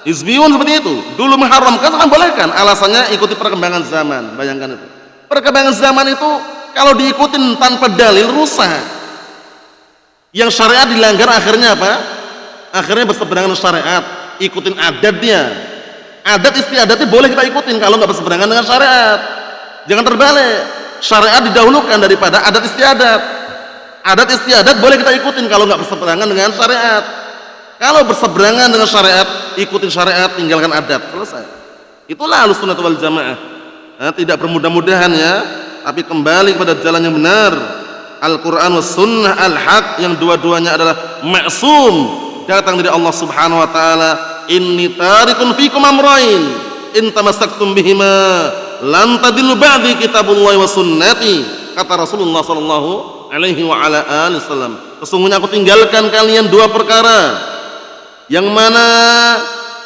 Hizbiyun seperti itu, dulu mengharamkan, sekarang bolehkan. Alasannya ikuti perkembangan zaman. Bayangkan itu, perkembangan zaman itu kalau diikutin tanpa dalil rusak. Yang syariat dilanggar akhirnya apa? Akhirnya berseberangan dengan syariat. Ikutin adatnya, adat istiadatnya boleh kita ikutin kalau nggak berseberangan dengan syariat. Jangan terbalik, syariat didahulukan daripada adat istiadat. Adat istiadat boleh kita ikutin kalau nggak berseberangan dengan syariat. Kalau berseberangan dengan syariat, ikutin syariat, tinggalkan adat, selesai. Itulah Ahlussunnah wal Jamaah. Tidak bermudah-mudahan ya, tapi kembali kepada jalan yang benar, Al-Quran was Sunnah al-Haq, yang dua-duanya adalah maksum, datang dari Allah Subhanahu wa taala. Inni tarikun fikum amrain in tamassaktum bihima lan tadillu ba'di kitabullahi wa sunnati, kata Rasulullah sallallahu alaihi wa ala alihi wasallam. Sesungguhnya aku tinggalkan kalian dua perkara, yang mana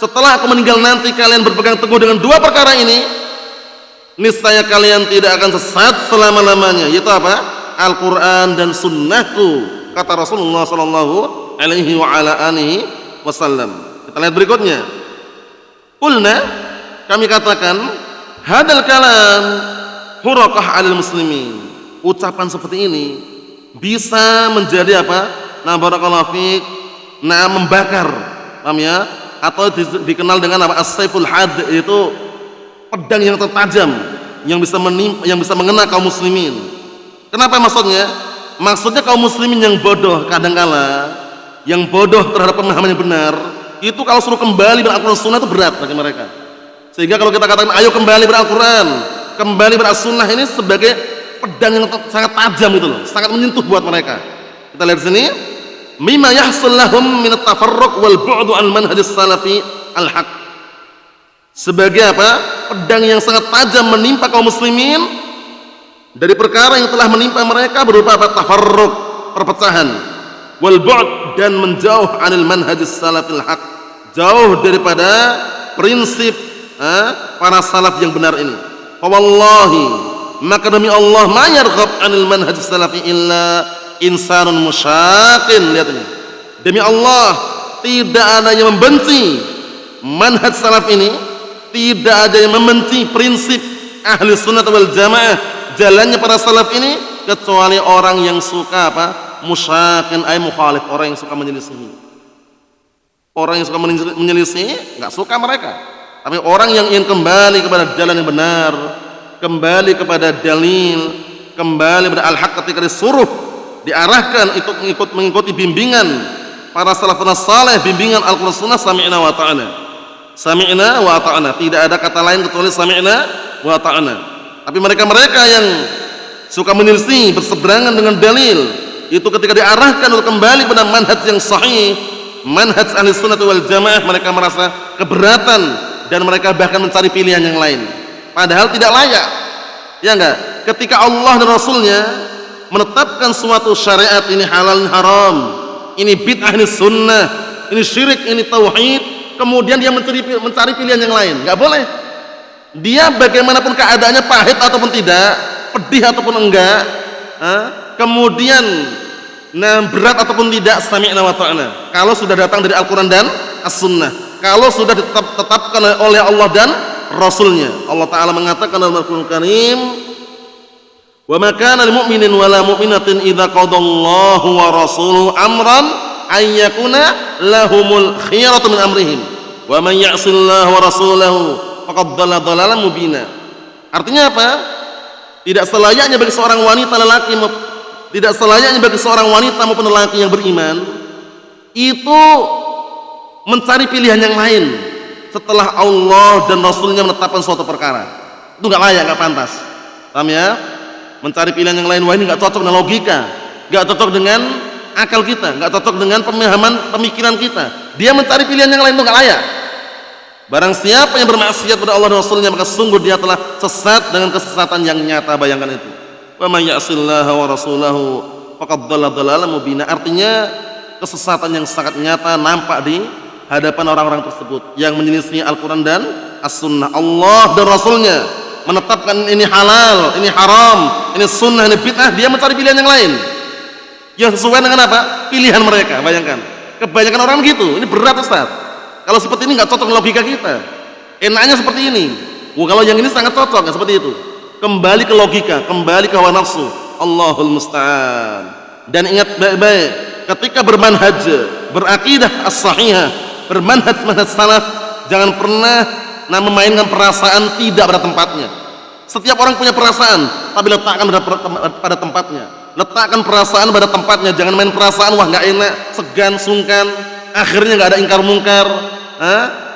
setelah aku meninggal nanti kalian berpegang teguh dengan dua perkara ini, niscaya kalian tidak akan sesat selama-lamanya, yaitu apa? Al-Quran dan sunnahku, kata Rasulullah sallallahu alaihi wa ala alihi wasallam. Kita lihat berikutnya. Qulna, kami katakan, hadal kalam huraqah 'alal muslimin. Ucapan seperti ini bisa menjadi apa? Nah, barakallahu fiik, nah membakar, paham ya? Atau dikenal dengan apa? As-saiful had, yaitu pedang yang tertajam yang bisa mengena kaum muslimin. Kenapa maksudnya? Maksudnya kaum muslimin yang bodoh kadangkala, yang bodoh terhadap pemahaman yang benar, itu kalau suruh kembali ber-Al-Quran Sunnah itu berat bagi mereka. Sehingga kalau kita katakan ayo kembali ber-Al-Quran, kembali ber-As-Sunnah, ini sebagai pedang yang sangat tajam itu loh, sangat menyentuh buat mereka. Kita lihat sini, mimma yahsul lahum min at-tafarruq wal bu'du an manhajis salafi al-haq. Sebagai apa? Pedang yang sangat tajam menimpa kaum muslimin dari perkara yang telah menimpa mereka berupa apa? Tafarruq, perpecahan, wal bu'd, dan menjauh anil manhajis salafil haq, jauh daripada prinsip para salaf yang benar ini. Fa wallahi, maka demi Allah, ma yarghab anil manhajis salafi illa insanun musyaqin. Lihat ini, demi Allah, tidak ada yang membenci manhaj salaf ini, tidak ada yang membenci prinsip ahli sunnah wal jamaah, jalannya para salaf ini, kecuali orang yang suka apa? Musyaqin, ay mukhalif, orang yang suka menyelisihi. Orang yang suka menyelisihi nggak suka mereka. Tapi orang yang ingin kembali kepada jalan yang benar, kembali kepada dalil, kembali kepada al-haq, ketika disuruh diarahkan untuk mengikuti bimbingan para salafun saleh, bimbingan Al-Qur'an Sunnah, sami'na wa ta'ana. Sami'na wa ta'ana, tidak ada kata lain kecuali sami'na wa ta'ana. Tapi mereka-mereka yang suka menyelisih, berseberangan dengan dalil, itu ketika diarahkan untuk kembali kepada manhaj yang sahih, manhaj ahli sunnah wal jamaah, mereka merasa keberatan dan mereka bahkan mencari pilihan yang lain, padahal tidak layak. Ya enggak? Ketika Allah dan Rasulnya menetapkan suatu syariat, ini halal, ini haram, ini bid'ah, ini sunnah, ini syirik, ini tauhid, kemudian dia mencari pilihan yang lain, nggak boleh. Dia bagaimanapun keadaannya, pahit ataupun tidak, pedih ataupun enggak, kemudian berat ataupun tidak, sami'na wa ta'na. Kalau sudah datang dari Al-Quran dan As-Sunnah, kalau sudah ditetapkan oleh Allah dan Rasulnya. Allah Ta'ala mengatakan dalam Al-Quran Karim, wa ma kana lil mu'minin wa la mu'minatin idza qadallahu wa rasuluhu amran ay yakuna lahumul khiyaratu min amrihim wa man ya'sillaha wa rasulahu faqad dhalla dhalalan mubina. Artinya apa? Tidak selayaknya bagi seorang wanita lelaki, tidak selayaknya bagi seorang wanita maupun lelaki yang beriman itu mencari pilihan yang lain setelah Allah dan Rasulnya menetapkan suatu perkara. Itu nggak layak, nggak pantas. Paham ya? Mencari pilihan yang lain, wah ini nggak cocok dengan logika, nggak cocok dengan akal kita, nggak cocok dengan pemahaman pemikiran kita. Dia mencari pilihan yang lain, itu nggak layak. Barang siapa yang bermaksiat pada Allah dan Rasulnya, maka sungguh dia telah sesat dengan kesesatan yang nyata. Bayangkan itu. Wa may ya'sillaha wa rasulahu faqad dhalla dhalalan mubina. Artinya kesesatan yang sangat nyata nampak di hadapan orang-orang tersebut yang menyelisih Al-Quran dan As-Sunnah. Allah dan Rasulnya menetapkan ini halal, ini haram, ini sunnah, ini bid'ah, dia mencari pilihan yang lain yang sesuai dengan apa? Pilihan mereka. Bayangkan, kebanyakan orang gitu. Ini berat, Ustaz. Kalau seperti ini nggak cocok dengan logika kita. Enaknya seperti ini. Kalau yang ini sangat cocok, nggak seperti itu. Kembali ke logika, kembali ke hawa nafsu. Allahul musta'an. Dan ingat baik-baik, ketika bermanhaj, berakidah as-sahihah, bermanhaj salaf, jangan pernah memainkan perasaan tidak pada tempatnya. Setiap orang punya perasaan, tapi letakkan pada tempatnya. Letakkan perasaan pada tempatnya. Jangan main perasaan, wah nggak enak, segan, sungkan, akhirnya nggak ada ingkar mungkar,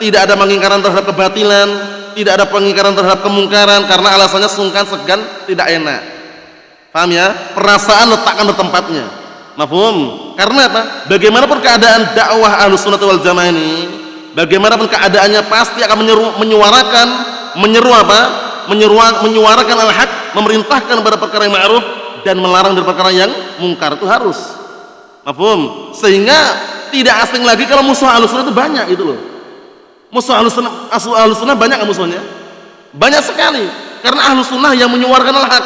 tidak ada pengingkaran terhadap kebatilan, tidak ada pengingkaran terhadap kemungkaran karena alasannya sungkan, segan, tidak enak. Paham ya? Perasaan letakkan pada tempatnya. Mafhum? Karena apa? Bagaimanapun keadaan dakwah Ahlus Sunnah wal Jamaah ini, bagaimanapun keadaannya pasti akan menyuarakan al-haq, memerintahkan pada perkara yang ma'ruf dan melarang dari perkara yang mungkar. Itu harus. Mafhum? Sehingga tidak asing lagi kalau musuh Ahlus Sunnah itu banyak itu loh. Musuh ahlus sunnah banyak nggak musuhnya? Banyak sekali. Karena ahlus sunnah yang menyuarakan al-haq.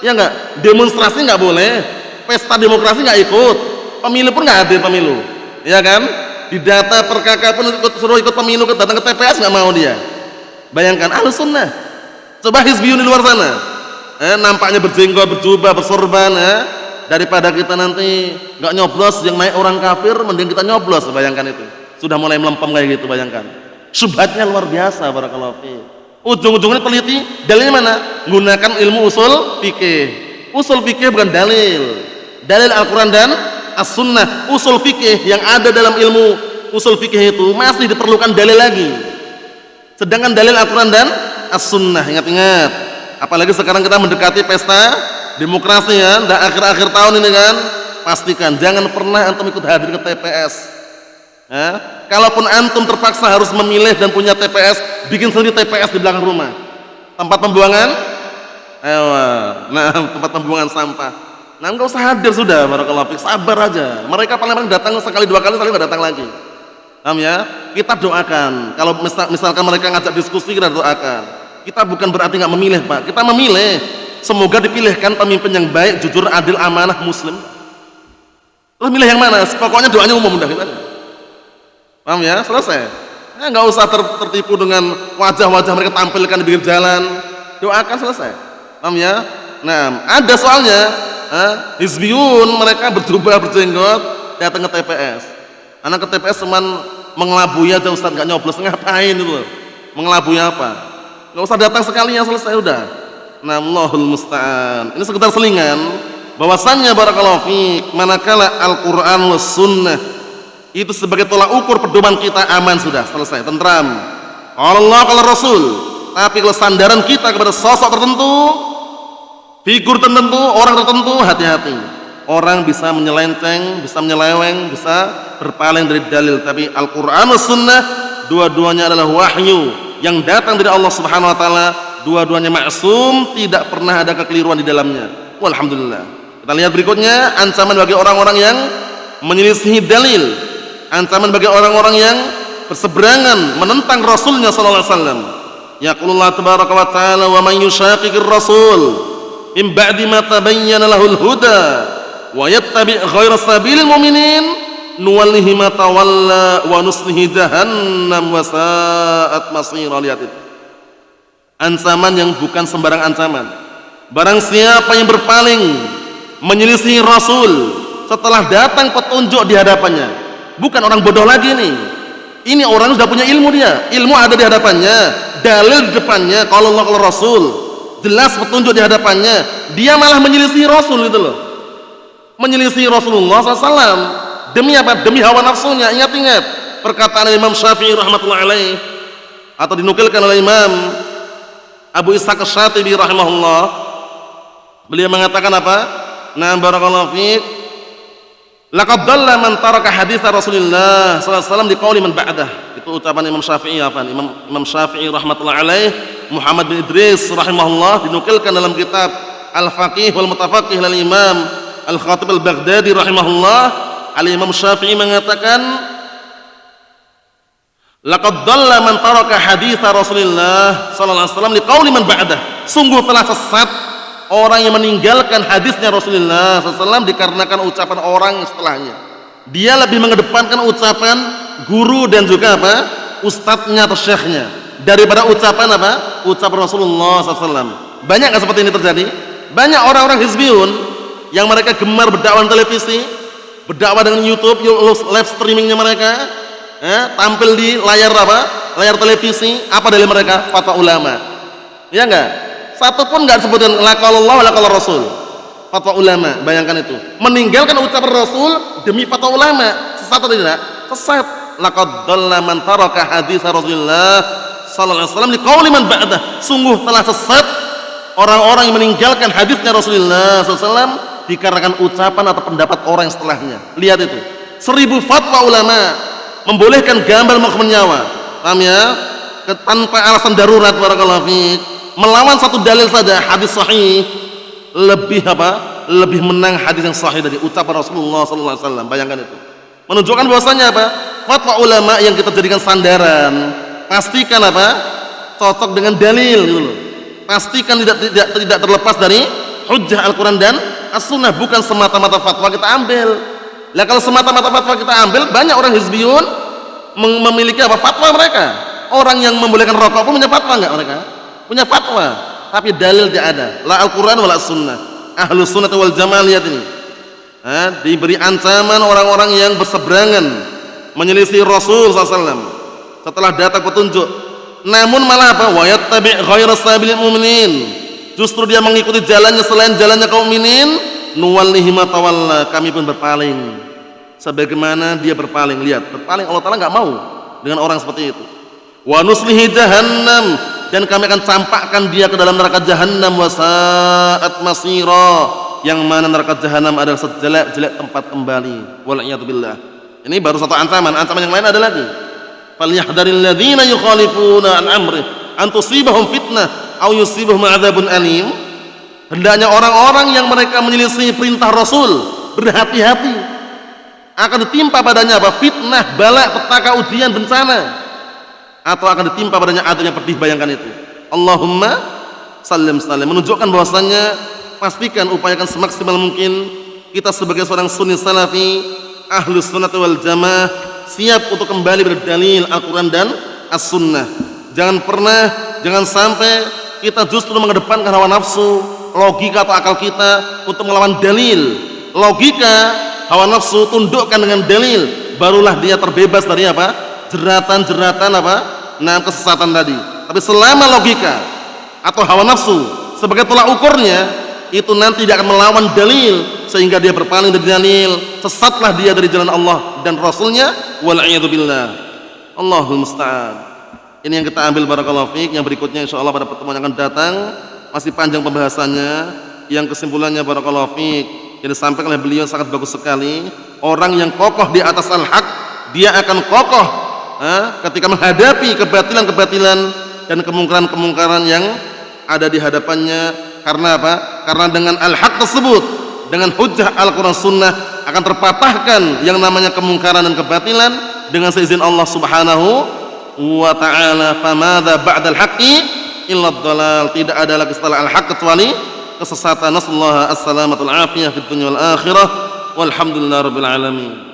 Ya nggak? Demonstrasi nggak boleh, pesta demokrasi nggak ikut, pemilu pun nggak hadir pemilu. Ya kan? Di data per KK pun suruh ikut pemilu, datang ke TPS nggak mau dia. Bayangkan ahlus sunnah. Coba hizbiyun di luar sana. Nampaknya berjenggot, berjubah, bersorban, daripada kita nanti nggak nyoblos yang naik orang kafir, mending kita nyoblos. Bayangkan itu. Sudah mulai melempem kayak gitu, bayangkan. Syubhatnya luar biasa, barakallahu fiik. Ujung-ujungnya teliti, dalilnya mana? Gunakan ilmu usul fikih. Usul fikih bukan dalil. Dalil Al-Quran dan As-Sunnah. Usul fikih yang ada dalam ilmu usul fikih itu masih diperlukan dalil lagi. Sedangkan dalil Al-Quran dan As-Sunnah, ingat-ingat. Apalagi sekarang kita mendekati pesta demokrasi ya, dan akhir-akhir tahun ini kan, pastikan jangan pernah antum ikut hadir ke TPS. Kalaupun antum terpaksa harus memilih dan punya TPS, bikin sendiri TPS di belakang rumah. Tempat pembuangan, tempat pembuangan sampah. Nah, enggak usah hadir sudah, barakallahu fiik. Sabar aja. Mereka paling datang sekali dua kali, nggak datang lagi. Paham ya? Kita doakan. Kalau misalkan mereka ngajak diskusi, kita doakan. Kita bukan berarti nggak memilih, Pak. Kita memilih. Semoga dipilihkan pemimpin yang baik, jujur, adil, amanah, muslim. Terus milih yang mana? Pokoknya doanya umum udah kita. Paham ya? Selesai. Nggak usah tertipu dengan wajah-wajah mereka tampilkan di pinggir jalan. Doakan, selesai. Paham ya? Nah, ada soalnya hizbiyun mereka berjubah, berjenggot, datang ke TPS. Anak ke TPS cuman mengelabui aja, Ustaz, nggak nyoblos, ngapain itu loh? Mengelabui apa? Nggak usah datang sekalinya, selesai udah. Nah, Allahul musta'an. Ini sekedar selingan bahwasannya barakallahu fiik, manakala Al-Qur'an was sunnah itu sebagai tolak ukur pedoman kita, aman sudah, selesai, tentram. Allah kalau Rasul. Tapi kalau sandaran kita kepada sosok tertentu, figur tertentu, orang tertentu, hati-hati. Orang bisa menyelenceng, bisa menyeleweng, bisa berpaling dari dalil. Tapi Al-Quran dan Sunnah, dua-duanya adalah wahyu yang datang dari Allah Subhanahu Wa Taala. Dua-duanya maksum, tidak pernah ada kekeliruan di dalamnya. Walhamdulillah. Kita lihat berikutnya, ancaman bagi orang-orang yang menyelisihi dalil. Ancaman bagi orang-orang yang berseberangan menentang Rasulnya sallallahu alaihi wasallam. Yaqulullah tabaraka wa ta'ala, wa man yushaqiqir rasul min ba'di ma tabayyana lahul huda wa yattabi' ghayra sabilil mu'minin nuwallihi ma tawalla wa nuslihi jahannam wa sa'at masira. Lihat itu. Ancaman yang bukan sembarang ancaman. Barang siapa yang berpaling menyelisih Rasul setelah datang petunjuk di hadapannya, bukan orang bodoh lagi nih. Ini orang sudah punya ilmu dia. Ilmu ada di hadapannya, dalil di depannya, kalau Allah kalau Rasul, jelas petunjuk di hadapannya. Dia malah menyelisih Rasul gitu loh. Menyelisih Rasulullah SAW. Demi apa? Demi hawa nafsunya. Ingat-ingat perkataan Imam Syafi'i rahmatullahi alaih, atau dinukilkan oleh Imam Abu Ishaq Asy-Syatibi rahimahullah. Beliau mengatakan apa? Nah, barakallahu fiik. Laqad dhalla man taraka hadits Rasulullah sallallahu alaihi wasallam di qauli man ba'dah. Itu ucapan Imam Syafi'i, Imam Syafi'i rahmatullahi alaih, Muhammad bin Idris rahimahullah, dinukilkan dalam kitab Al-Faqih wal Mutafaqih dari Imam Al-Khatib Al-Baghdadi rahimahullah. Al-Imam Syafi'i mengatakan, laqad dhalla man taraka hadits Rasulullah sallallahu alaihi wasallam di qauli man ba'dah. Sungguh telah sesat orang yang meninggalkan hadisnya Rasulullah SAW dikarenakan ucapan orang setelahnya. Dia lebih mengedepankan ucapan guru dan juga apa? Ustadznya atau syekhnya daripada ucapan apa? Ucapan Rasulullah SAW. Banyak nggak seperti ini terjadi? Banyak orang-orang hizbiyun yang mereka gemar berdakwah televisi, berdakwah dengan YouTube, live streamingnya mereka, tampil di layar apa? Layar televisi. Apa dalil mereka? Fatwa ulama. Ya enggak? Satu pun nggak disebutkan la qala Allah wa la qala Rasul. Fatwa ulama, bayangkan itu. Meninggalkan ucapan Rasul demi fatwa ulama. Sesat atau tidak? Sesat. Laqad dhalla man taraka hadits Rasulullah sallallahu alaihi wasallam liqauli man ba'dah. Sungguh telah sesat orang-orang yang meninggalkan hadisnya Rasulullah sallallahu alaihi wasallam dikarenakan ucapan atau pendapat orang yang setelahnya. Lihat itu. 1000 fatwa ulama membolehkan gambar maupun nyawa. Paham ya? Tanpa alasan darurat, barakallahu fiik. Melawan satu dalil saja, hadis sahih, lebih apa? Lebih menang hadis yang sahih dari ucapan Rasulullah sallallahu alaihi wasallam. Bayangkan itu. Menunjukkan bahwasanya apa? Fatwa ulama yang kita jadikan sandaran, pastikan apa? Cocok dengan dalil gitu loh. Pastikan tidak terlepas dari hujjah Al-Qur'an dan As-Sunnah, bukan semata-mata fatwa kita ambil. Lah kalau semata-mata fatwa kita ambil, banyak orang hizbiyun memiliki apa? Fatwa mereka. Orang yang membolehkan rokok pun punya fatwa enggak mereka? Punya fatwa, tapi dalil tidak ada. La Al-Qur'an wala As-Sunnah. Ahlus Sunnah wal Jamaah lihat ini. Diberi ancaman orang-orang yang berseberangan menyelisih Rasul SAW setelah datang petunjuk, namun malah apa? Wa yattabi' ghayra sabilil mu'minin, justru dia mengikuti jalannya selain jalannya kaum mukminin, nuwallihi ma tawalla, kami pun berpaling sebagaimana dia berpaling. Lihat, berpaling Allah Ta'ala enggak mau dengan orang seperti itu. Wa nuslihi jahannam, dan kami akan campakkan dia ke dalam neraka jahannam, wa sa'at masira, yang mana neraka jahanam adalah sejelek-jelek tempat kembali. Wal'iyadu billah. Ini baru satu ancaman. Ancaman yang lain ada lagi. Falyahdharil ladzina yukhalifuna an amrih an tusibahum fitnah aw yusibahum adzabun alim. Hendaknya orang-orang yang mereka menyelisih perintah Rasul berhati-hati, akan ditimpa padanya apa? Fitnah, bala, petaka, ujian, bencana, atau akan ditimpa padanya adab yang pedih. Bayangkan itu. Allahumma sallim salim, menunjukkan bahwasannya pastikan, upayakan semaksimal mungkin kita sebagai seorang sunni salafi ahlus sunnah wal jamaah siap untuk kembali berdalil Al-Quran dan As-Sunnah. Jangan sampai kita justru mengedepankan hawa nafsu, logika atau akal kita untuk melawan dalil. Logika, hawa nafsu tundukkan dengan dalil, barulah dia terbebas dari apa? Jeratan-jeratan apa? Nah, kesesatan tadi. Tapi selama logika atau hawa nafsu sebagai tolak ukurnya itu nanti dia akan melawan dalil sehingga dia berpaling dari dalil, sesatlah dia dari jalan Allah dan Rasulnya. Wal'iyadu billah. Allahul musta'an. Ini yang kita ambil, barakallahu fiik. Yang berikutnya insyaallah pada pertemuan yang akan datang masih panjang pembahasannya. Yang kesimpulannya, barakallahu fiik, yang disampaikan oleh beliau sangat bagus sekali. Orang yang kokoh di atas al-haq, dia akan kokoh ketika menghadapi kebatilan-kebatilan dan kemungkaran-kemungkaran yang ada di hadapannya. Karena apa? Karena dengan al-haq tersebut, dengan hujjah Al-Quran Sunnah, akan terpatahkan yang namanya kemungkaran dan kebatilan dengan seizin Allah Subhanahu wa ta'ala. Famadha ba'dal haqqi illa dhalal, tidak ada lagi setelah al-haq kecuali kesesatan. Nasallahu as-salamatul afiyah fid dunya wal akhirah, walhamdulillah rabbil alamin.